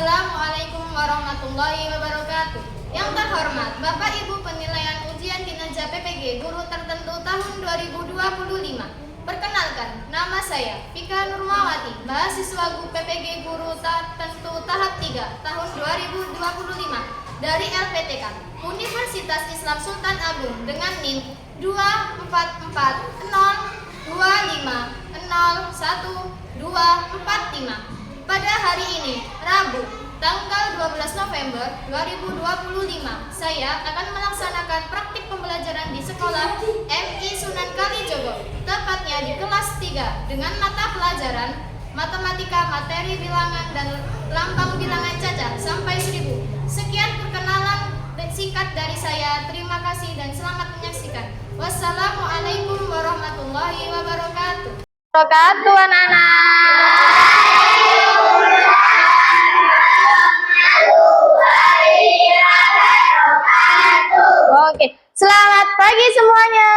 Assalamualaikum warahmatullahi wabarakatuh. Yang terhormat Bapak Ibu penilaian ujian kinerja PPG Guru Tertentu tahun 2025. Perkenalkan, nama saya Vika Nurmawati, mahasiswa PPG Guru Tertentu tahap 3 tahun 2025 dari LPTK Universitas Islam Sultan Agung dengan NIM 24402501245. Pada hari ini, Rabu, tanggal 12 November 2025, saya akan melaksanakan praktik pembelajaran di sekolah MI Sunan Kalijogo, tepatnya di kelas 3 dengan mata pelajaran matematika, materi bilangan, dan lambang bilangan cacat sampai 1000. Sekian perkenalan singkat dari saya. Terima kasih dan selamat menyaksikan. Wassalamualaikum warahmatullahi wabarakatuh. Wabarakatuh anak-anak. Oke, selamat pagi semuanya.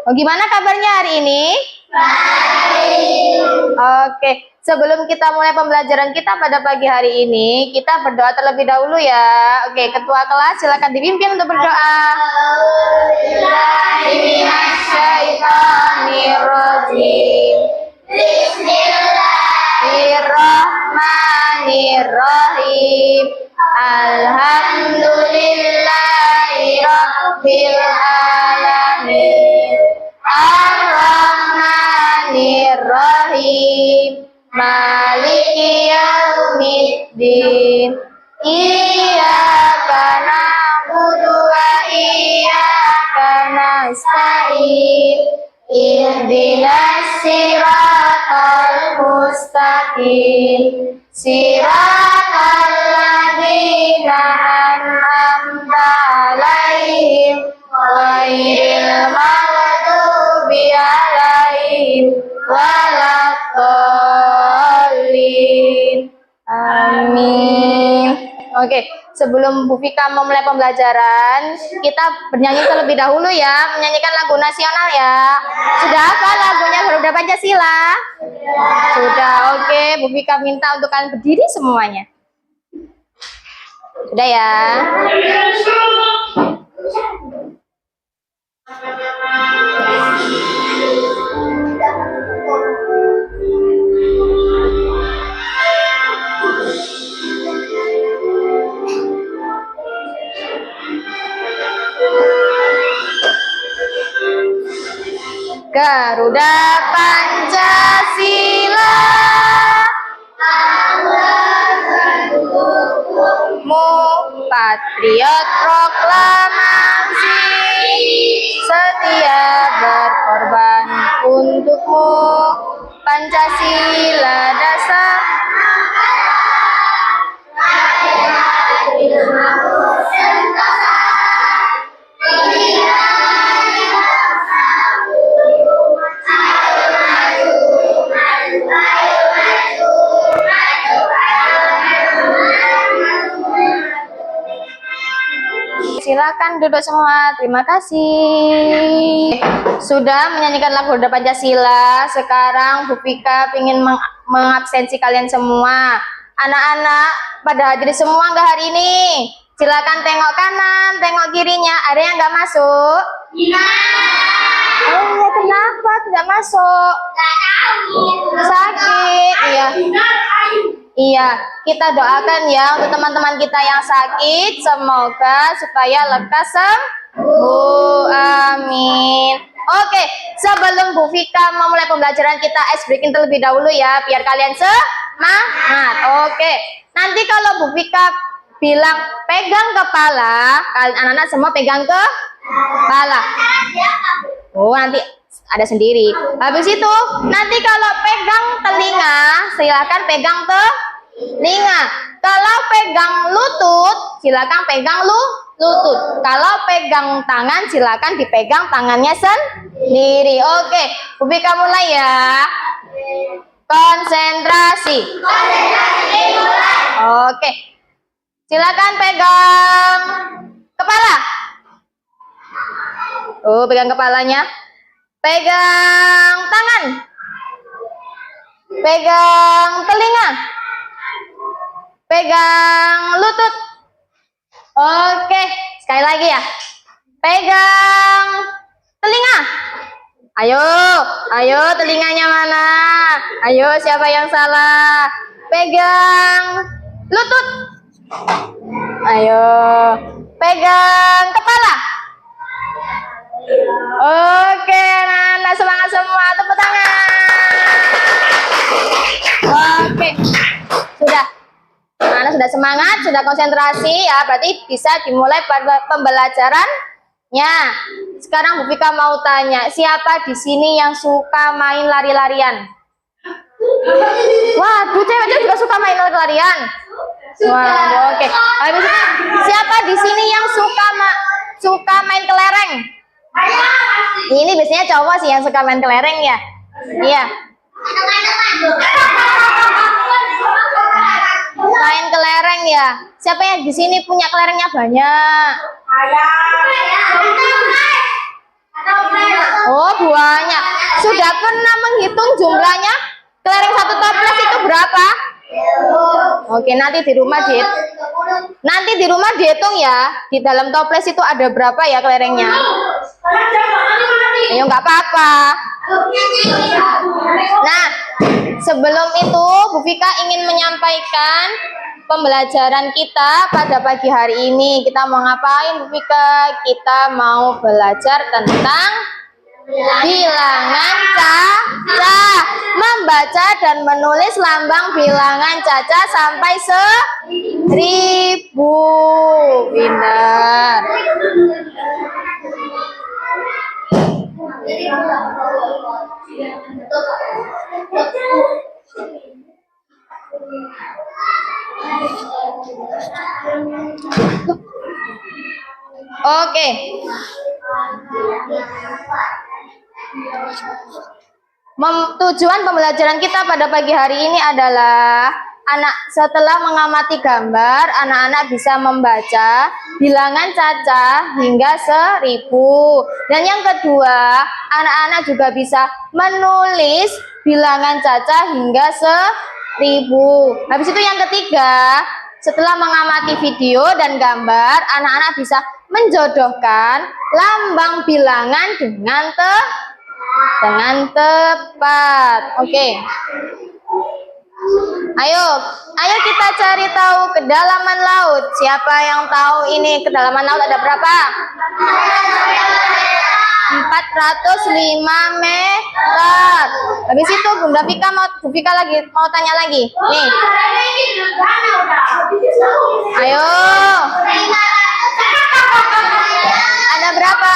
Oh, gimana kabarnya hari ini? Oke, sebelum kita mulai pembelajaran kita pada pagi hari ini, kita berdoa terlebih dahulu ya. Oke, ketua kelas silakan dipimpin untuk berdoa. Bismillahirrahmanirrahim. Bismillahirrahmanirrahim. Alhamdulillahirabbil alamin. Ar-Rahmanir-Rahim. Maliki yaumiddin. Iyyaka na'budu wa iyyaka nasta'in. Ihdinas siratal mustaqim. Siratal ladzina an'amta 'alaihim ghairil maghdubi 'alaihim waladdallin. Amin. Oke, sebelum Bu Vika memulai pembelajaran, kita bernyanyi terlebih dahulu ya, menyanyikan lagu nasional ya. Sudah hafal lagunya Garuda Pancasila? Sudah. Oke, Bu Vika minta untuk kalian berdiri semuanya. Sudah ya. Garuda Pancasila, patriot proklamasi, setia berkorban untukmu. Pancasila dasar silakan duduk semua. Terima kasih. Sudah menyanyikan lagu Garuda Pancasila. Sekarang Bu Vika ingin mengabsensi kalian semua. Anak-anak pada hadir semua nggak hari ini? Silakan tengok kanan, tengok kirinya. Ada yang nggak masuk? Oh ya, kenapa tidak masuk? Sakit. Iya. Iya, kita doakan ya untuk teman-teman kita yang sakit, semoga supaya lekas sembuh. Amin. Oke, sebelum Bu Vika memulai pembelajaran, kita ice breaking terlebih dahulu ya, biar kalian semangat. Oke, nanti kalau Bu Vika bilang pegang kepala, kalian anak-anak semua pegang ke kepala. Oh, nanti ada sendiri. Habis itu nanti kalau pegang telinga, silakan pegang telinga. Kalau pegang lutut, silakan pegang lutut. Kalau pegang tangan, silakan dipegang tangannya sendiri. Oke, Bu Vika mulai ya. Konsentrasi. Oke, silakan pegang kepala. Oh, pegang kepalanya. Pegang tangan. Pegang telinga. Pegang lutut. Oke, sekali lagi ya. Pegang telinga. Ayo telinganya mana? Ayo, siapa yang salah? Pegang lutut. Ayo, pegang kepala. Oke, anak-anak semangat semua, tepuk tangan. Oke, sudah. Anak sudah semangat, sudah konsentrasi ya, berarti bisa dimulai pada pembelajarannya. Sekarang Bu Vika mau tanya, siapa di sini yang suka main lari-larian? Waduh, cewek juga suka main lari-larian. Wah, oke. Habis itu, siapa di sini yang suka main kelereng? Ini biasanya cowok sih yang suka main kelereng ya. Iya. Main kelereng ya. Siapa yang di sini punya kelerengnya banyak? Oh, banyak. Sudah pernah menghitung jumlahnya? Kelereng satu toples itu berapa? Oke, nanti di rumah dihitung ya. Di dalam toples itu ada berapa ya kelerengnya? Ayo, nggak apa-apa. Nah, sebelum itu Bu Vika ingin menyampaikan pembelajaran kita pada pagi hari ini. Kita mau ngapain Bu Vika? Kita mau belajar tentang bilangan cacah, membaca dan menulis lambang bilangan cacah sampai 1000. Benar. Oke. Tujuan pembelajaran kita pada pagi hari ini adalah setelah mengamati gambar, anak-anak bisa membaca bilangan cacah hingga 1000. Dan yang kedua, anak-anak juga bisa menulis bilangan cacah hingga 1000. Habis itu yang ketiga, setelah mengamati video dan gambar, anak-anak bisa menjodohkan lambang bilangan dengan tepat. Oke. Ayo kita cari tahu kedalaman laut. Siapa yang tahu ini kedalaman laut ada berapa? 405 meter. Habis itu Bunda Vika mau tanya lagi. Nih. Ayo. Ada berapa?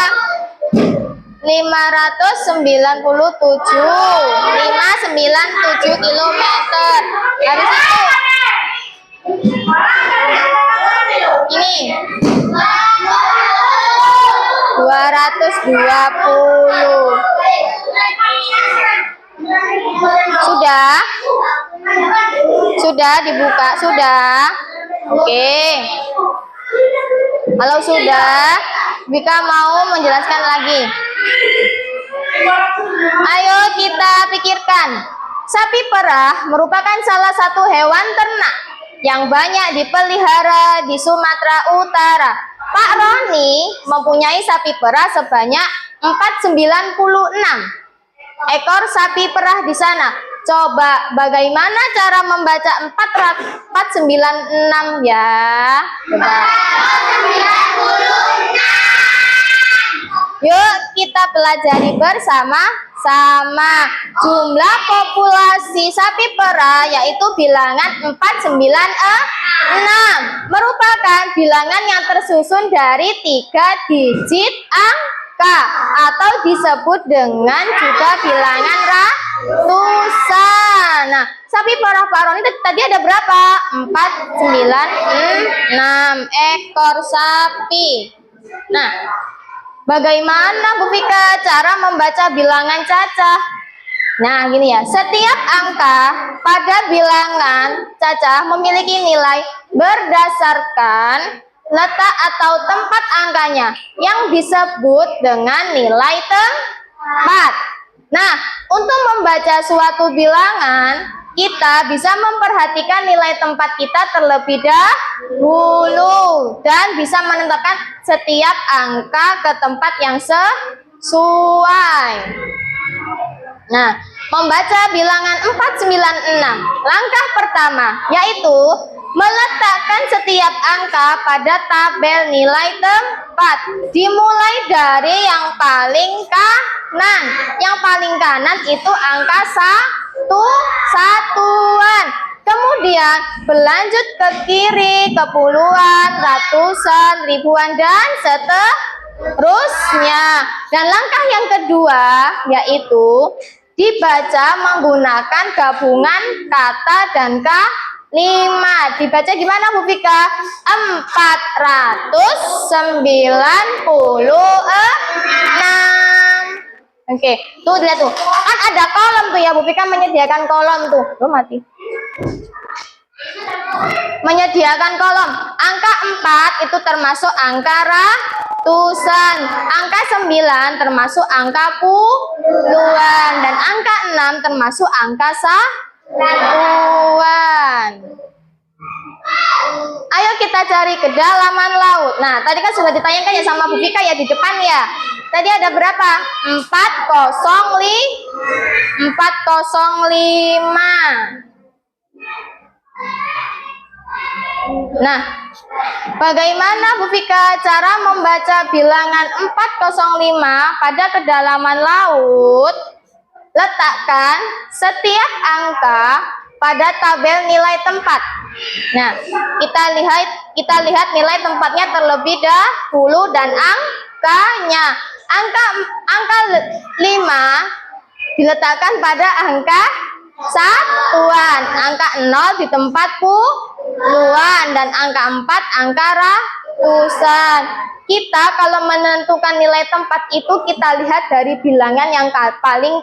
597 kilometer. Habis itu ini 220. Sudah dibuka? Sudah? Oke. Kalau sudah, Vika mau menjelaskan lagi. Ayo kita pikirkan. Sapi perah merupakan salah satu hewan ternak yang banyak dipelihara di Sumatera Utara. Pak Roni mempunyai sapi perah sebanyak 496 ekor sapi perah di sana. Coba bagaimana cara membaca 496 ya? Coba. Yuk kita pelajari bersama-sama. Jumlah populasi sapi perah yaitu bilangan 496 merupakan bilangan yang tersusun dari 3 digit angka atau disebut dengan juga bilangan ratusan. Nah, sapi perah Pak Roni tadi ada berapa? 496 ekor sapi. Nah, bagaimana Bu Vika cara membaca bilangan cacah? Nah, gini ya. Setiap angka pada bilangan cacah memiliki nilai berdasarkan letak atau tempat angkanya yang disebut dengan nilai tepat. Nah, Untuk membaca suatu bilangan, kita bisa memperhatikan nilai tempat kita terlebih dahulu dan bisa menentukan setiap angka ke tempat yang sesuai. Nah, membaca bilangan 496. Langkah pertama yaitu meletakkan setiap angka pada tabel nilai tempat. Dimulai dari yang paling kanan. Yang paling kanan itu angka satuan. Kemudian berlanjut ke kiri, ke puluhan, ratusan, ribuan, dan seterusnya. Dan langkah yang kedua yaitu dibaca menggunakan gabungan kata dan kalimat. Dibaca gimana Bu Vika? 496. Oke, tuh lihat tuh. Kan ada kolom tuh ya, Bu Vika menyediakan kolom tuh. Loh mati. Menyediakan kolom. Angka 4 itu termasuk angka ratusan. Angka 9 termasuk angka puluhan. Dan angka 6 termasuk angka satuan. Ayo kita cari kedalaman laut. Nah, tadi kan sudah ditanyakan ya sama Bu Vika ya di depan ya. Tadi ada berapa? 405. Nah, bagaimana Bu Vika cara membaca bilangan 405 pada kedalaman laut? Letakkan setiap angka pada tabel nilai tempat. Nah, kita lihat nilai tempatnya terlebih dahulu dan angkanya. Angka 5 diletakkan pada angka satuan, angka 0 di tempat puluhan, dan angka 4 angka ratusan. Kita kalau menentukan nilai tempat itu kita lihat dari bilangan yang paling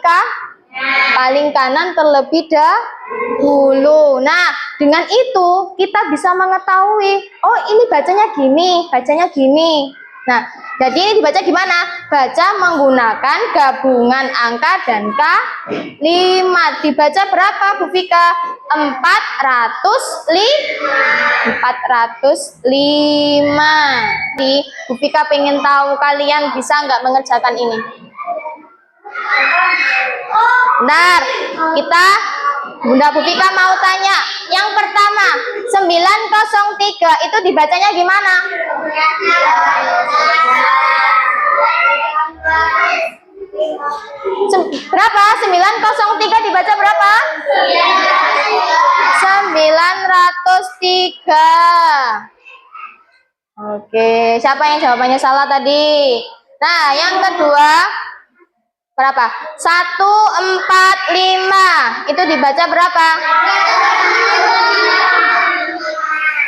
kanan terlebih dahulu. Nah, dengan itu kita bisa mengetahui, oh ini bacanya gini. Nah, jadi ini dibaca gimana? Baca menggunakan gabungan angka dan kalimat. Dibaca berapa Bu Vika? 405. Di Bu Vika pengen tahu kalian bisa nggak mengerjakan ini? Benar, Bunda Bu Vika mau tanya. Yang pertama, 903 itu dibacanya gimana? Berapa? 903 dibaca berapa? 903. Oke, siapa yang jawabannya salah tadi? Nah, yang kedua berapa? 145 itu dibaca berapa?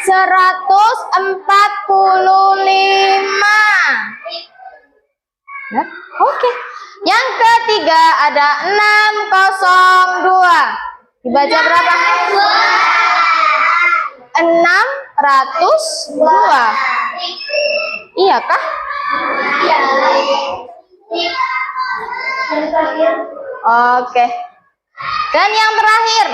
145. Ya, oke. Yang ketiga ada 602. Dibaca berapa? 602. Iya kah? Oke. Dan yang terakhir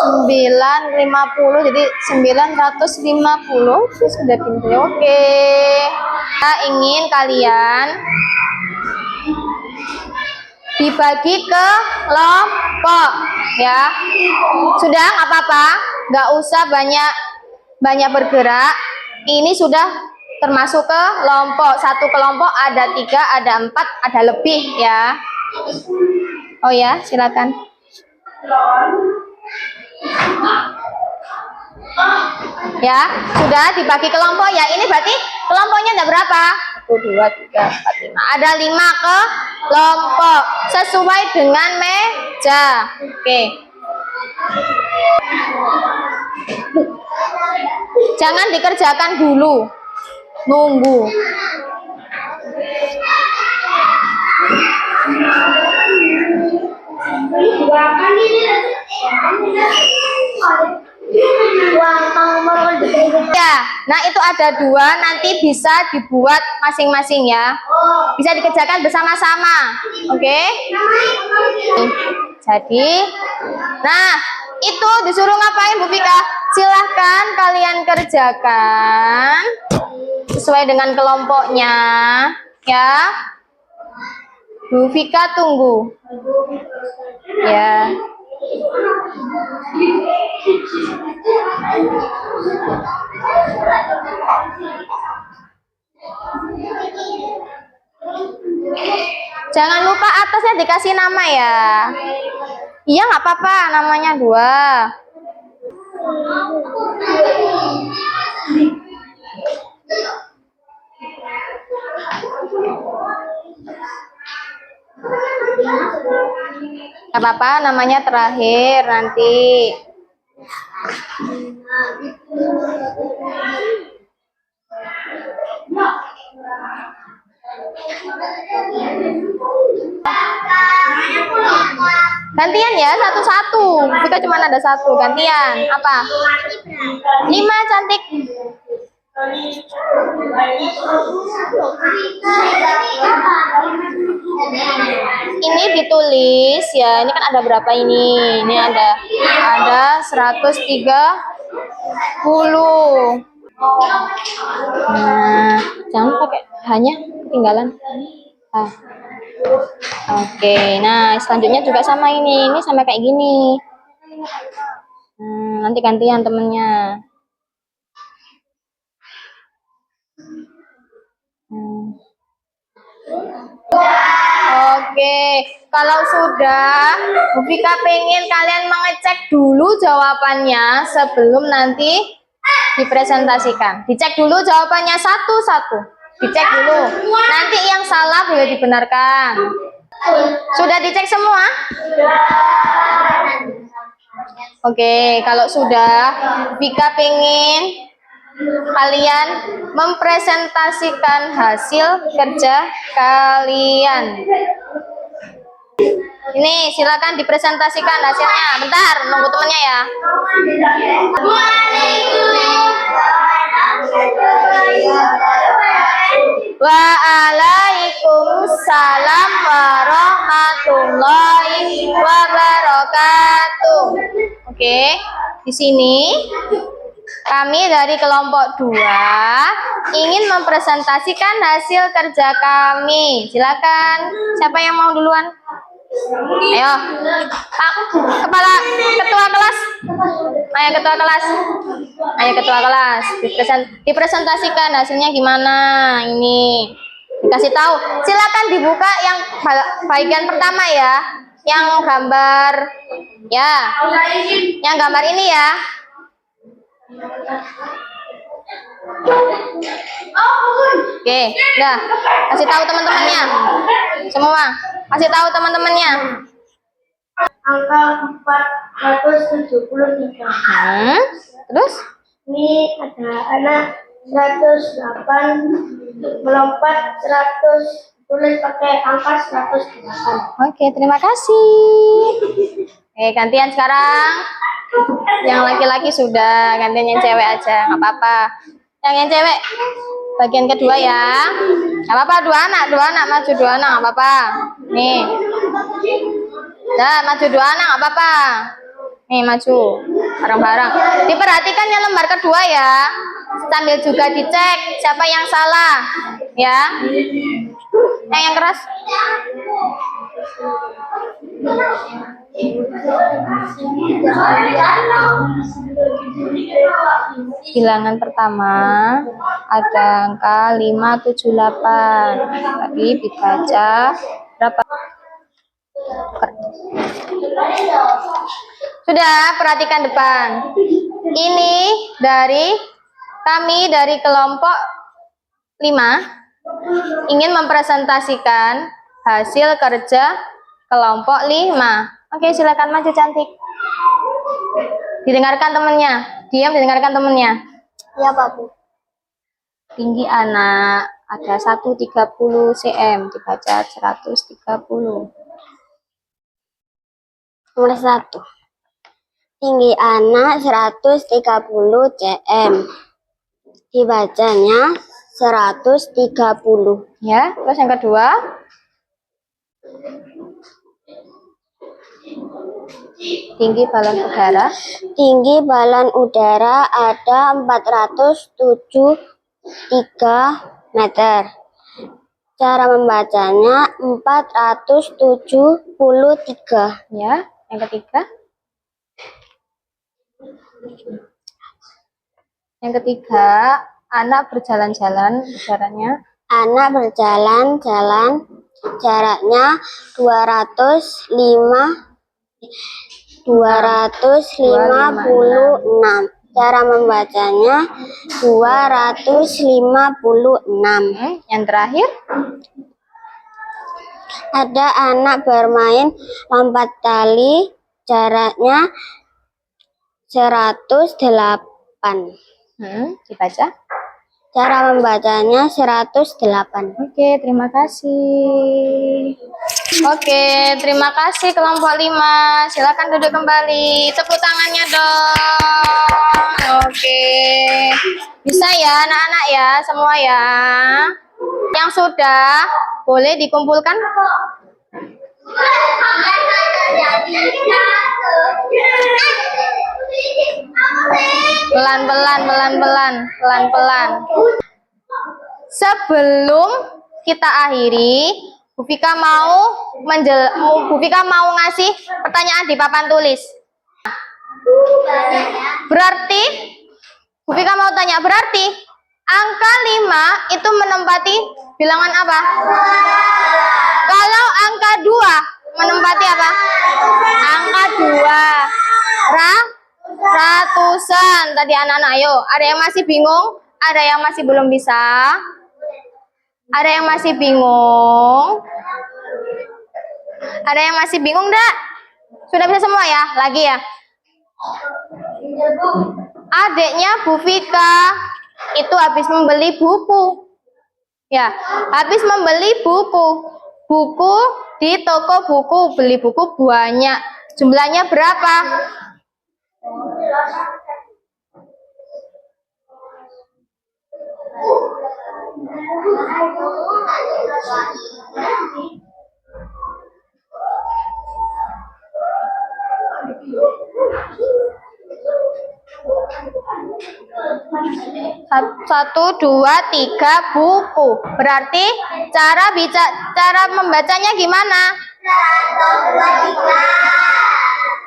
950, jadi 950 itu sudah pintar. Oke. Kita ingin kalian dibagi ke kelompok ya. Sudah nggak apa-apa, nggak usah banyak bergerak. Ini sudah termasuk ke kelompok. Satu kelompok ada 3, ada 4, ada lebih ya. Oh ya, silakan. Ya, sudah dibagi kelompok ya. Ini berarti kelompoknya ada berapa? 1, 2, 3, 4, 5. Ada 5 kelompok sesuai dengan meja. Oke. Jangan dikerjakan dulu. Nunggu. Ya, nah itu ada 2, nanti bisa dibuat masing-masing ya. bisa dikerjakan bersama-sama. Oke? Jadi, nah itu disuruh ngapain Bu Vika? Silahkan kalian kerjakan sesuai dengan kelompoknya, ya. Bu Vika tunggu. Ya. Jangan lupa atasnya dikasih nama ya. Iya nggak apa-apa, namanya 2. Nggak apa-apa, namanya terakhir nanti. Gantian ya, satu-satu. Kita cuma ada 1, gantian. Apa? 5, cantik. Ini ditulis ya. Ini kan ada berapa ini? Ini ada 130. Nah, jangan pakai hanya ketinggalan. Oke, nah selanjutnya juga sama ini sampai kayak gini. Nanti gantian temennya. Oke, kalau sudah, Bu Vika pengen kalian mengecek dulu jawabannya sebelum nanti dipresentasikan. Dicek dulu jawabannya satu-satu. Dicek dulu. Nanti yang salah boleh dibenarkan. Sudah dicek semua? Oke, kalau sudah, Vika pengen kalian mempresentasikan hasil kerja kalian. Ini silakan dipresentasikan hasilnya. Bentar, nunggu temennya ya. Waalaikumsalam warahmatullahi wabarakatuh. Oke, di sini kami dari kelompok 2 ingin mempresentasikan hasil kerja kami. Silakan. Siapa yang mau duluan? Ayo, Pak, ketua kelas. Ayo ketua kelas. Ayo ketua kelas. Dipresentasikan hasilnya gimana? Ini dikasih tahu. Silakan dibuka yang bagian pertama ya. Yang gambar ya. Yang gambar ini ya. Oke, udah. Kasih tahu teman-temannya. Semua. Kasih tahu teman-temannya. Angka 473. Terus? Ini ada anak 108 melompat 100, tulis pakai angka 108. Oke, terima kasih. Oke, gantian sekarang. Yang laki-laki sudah, gantian yang cewek aja, nggak apa-apa. Yang cewek bagian kedua ya. Nggak apa-apa, dua anak maju, 2 anak nggak apa-apa. Nih. Nah, maju 2 anak nggak apa-apa. Nih, maju bareng-bareng. Diperhatikan yang lembar kedua ya. Sambil juga dicek siapa yang salah ya. Yang keras. Bilangan pertama ada angka 578. Tadi dibaca berapa? Sudah, perhatikan depan. Ini dari kami dari kelompok 5 ingin mempresentasikan hasil kerja kelompok 5. Oke, silakan maju cantik. Didengarkan temennya. Diam, didengarkan temennya. Ya, Pak Bu. Tinggi anak ada 130 cm, dibaca 130. Nomor 1. Tinggi anak 130 cm. Dibacanya 130. Ya, terus yang kedua? Tinggi balon udara. Tinggi balon udara ada 473 meter. Cara membacanya 473. Ya, yang ketiga? Yang ketiga, anak berjalan-jalan udaranya. Anak berjalan-jalan jaraknya 256. Cara membacanya 256. Yang terakhir? Ada anak bermain lompat tali, jaraknya 108. Dibaca. Cara membacanya 108. Oke, terima kasih. Oke, terima kasih kelompok 5. Silakan duduk kembali. Tepuk tangannya dong. Oke. Bisa ya anak-anak ya, semua ya. Yang sudah boleh dikumpulkan. Pelan-pelan. Sebelum kita akhiri, Bu Fika mau ngasih pertanyaan di papan tulis. Berarti Bu Fika mau tanya, berarti angka 5 itu menempati bilangan apa? Kalau angka 2 menempati apa? Angka 2. Ratusan. Tadi anak-anak, ayo. Ada yang masih bingung? Ada yang masih belum bisa? Ada yang masih bingung? Ada yang masih bingung enggak? Sudah bisa semua ya? Lagi ya? Adiknya Bu Fika itu habis membeli buku. Ya, habis membeli buku. Buku di toko buku, beli buku banyak. Jumlahnya berapa? Satu, dua, tiga buku. Berarti cara membacanya gimana?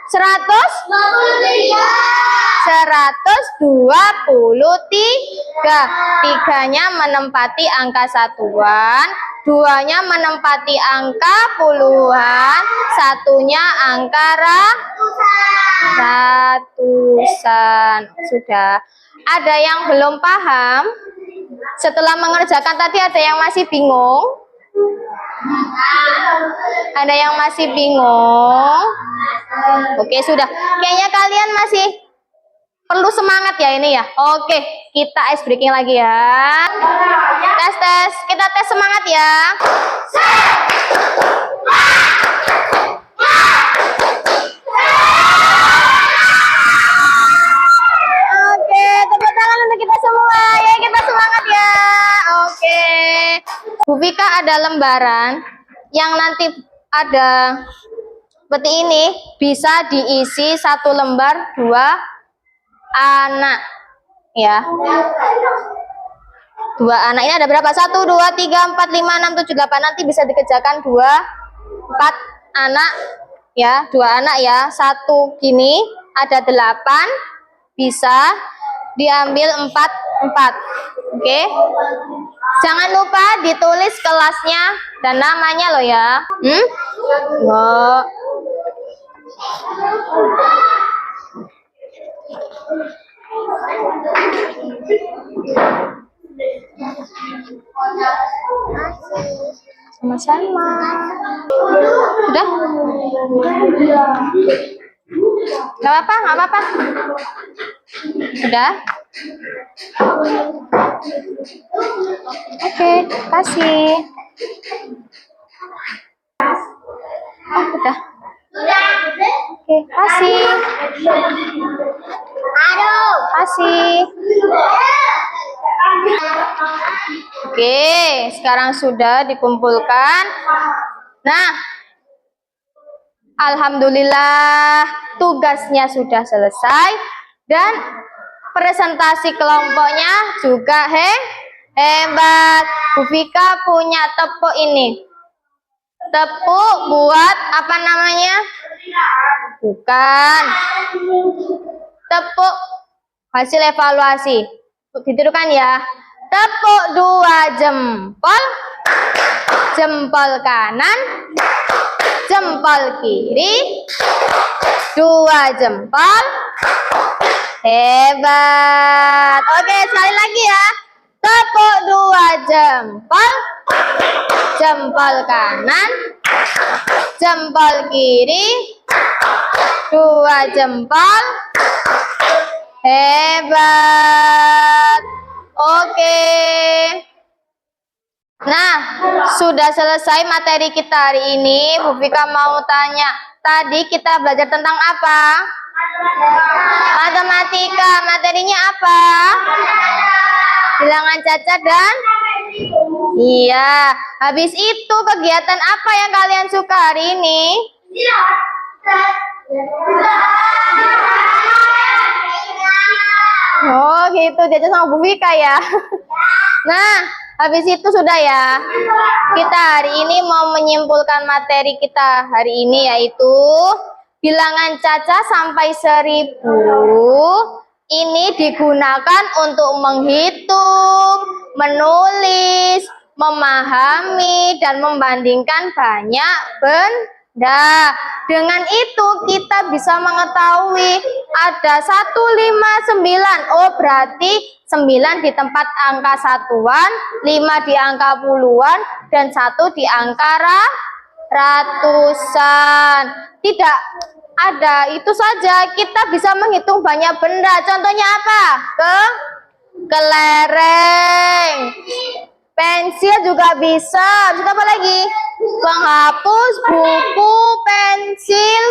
123. Tiganya menempati angka satuan, duanya menempati angka puluhan, satunya angka ratusan. Sudah. Ada yang belum paham? Setelah mengerjakan tadi ada yang masih bingung? Ada yang masih bingung? Oke, sudah. Kayaknya kalian masih perlu semangat ya ini ya. Oke, kita ice breaking lagi ya. Tes. Kita tes semangat ya. Oke, tepuk tangan untuk kita semua. Ya, kita semangat ya. Oke. Bu Fika ada lembaran yang nanti ada seperti ini, bisa diisi 1 lembar 2 anak ya. 2 anak ini ada berapa? 1, 2, 3, 4, 5, 6, 7, 8. Nanti bisa dikerjakan 4 anak ya, 2 anak ya. 1 gini ada 8, bisa diambil 4. Oke. Jangan lupa ditulis kelasnya dan namanya loh ya. Enggak. Sama-sama. Sudah? Gak apa-apa. Sudah? Oke, kasih. Udah. Oke, kasih. Kasih. Oke, sekarang sudah dikumpulkan. Nah, alhamdulillah tugasnya sudah selesai dan presentasi kelompoknya juga hebat. Bu Vika punya tepuk ini. Tepuk buat apa namanya? Bukan. Tepuk hasil evaluasi. Ditirukan ya. Tepuk 2 jempol. Jempol kanan. Jempol kiri. 2 jempol. Hebat. Oke, sekali lagi ya. Tepuk 2 jempol. Jempol kanan. Jempol kiri. 2 jempol. Hebat. Oke. Nah, sudah selesai materi kita hari ini. Bu Vika mau tanya, tadi kita belajar tentang apa? Matematika. Materinya apa? Bilangan cacat dan? Iya. Habis itu kegiatan apa yang kalian suka hari ini? Oh gitu, diajak sama Bu Vika ya. Nah, habis itu sudah ya. Kita hari ini mau menyimpulkan materi kita hari ini, yaitu bilangan cacat sampai 1000 ini digunakan untuk menghitung, menulis, memahami, dan membandingkan banyak benda. Dengan itu kita bisa mengetahui ada 159. Oh, berarti 9 di tempat angka satuan, 5 di angka puluhan, dan 1 di angka ratusan. Tidak ada itu saja, kita bisa menghitung banyak benda. Contohnya apa? Kelereng. Pensil juga bisa. Bisa apa lagi? Penghapus, buku, pensil,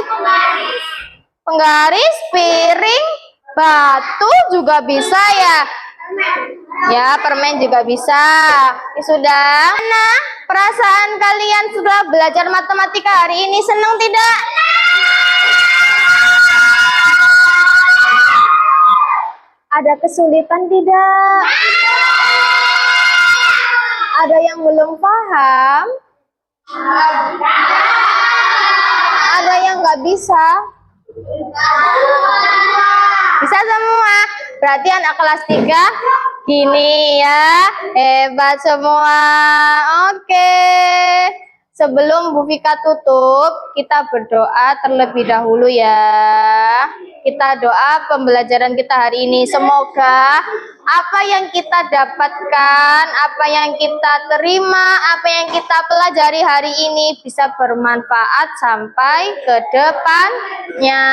penggaris, piring, batu juga bisa ya. Ya, permen juga bisa. Ya, sudah. Nah, perasaan kalian sudah belajar matematika hari ini, senang tidak? Ada kesulitan tidak? Ada yang belum paham? Ada yang nggak bisa? Bisa semua. Berarti anak kelas 3 gini ya. Hebat semua. Oke. Sebelum Bu Vika tutup, kita berdoa terlebih dahulu ya. Kita doa pembelajaran kita hari ini. Semoga apa yang kita dapatkan, apa yang kita terima, apa yang kita pelajari hari ini bisa bermanfaat sampai ke depannya.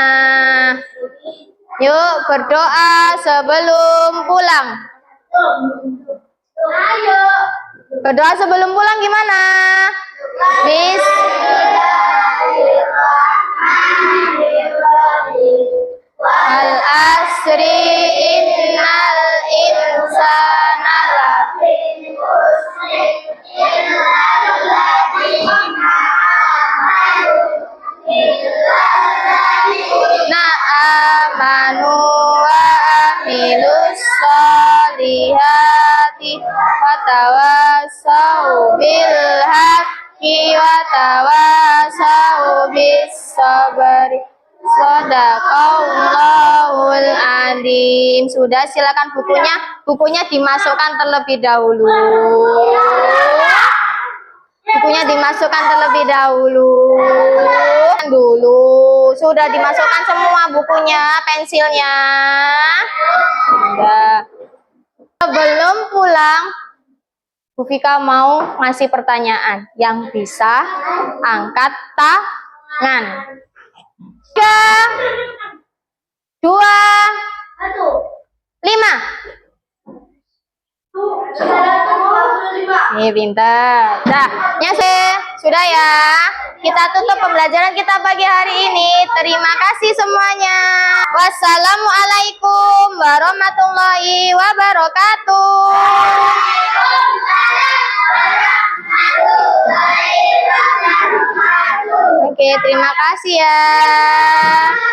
Yuk berdoa sebelum pulang. Berdoa sebelum pulang gimana? Al asri innal insana lafi khusr illa alladziina amanu wa amilus solihati wa tawassaw bil haqqi wa tawassaw bis sabri. Shadaqallahul adzim. Sudah, silakan bukunya dimasukkan terlebih dahulu. Bukunya dimasukkan terlebih dahulu. Sudah dimasukkan semua bukunya, pensilnya. Sudah. Sebelum pulang, Bu Vika mau ngasih pertanyaan yang bisa angkat tangan. 3, 2, 5. Nih pintar. Dah, sudah ya. Kita tutup pembelajaran kita pagi hari ini. Terima kasih semuanya. Wassalamualaikum warahmatullahi wabarakatuh. Oke, terima kasih ya.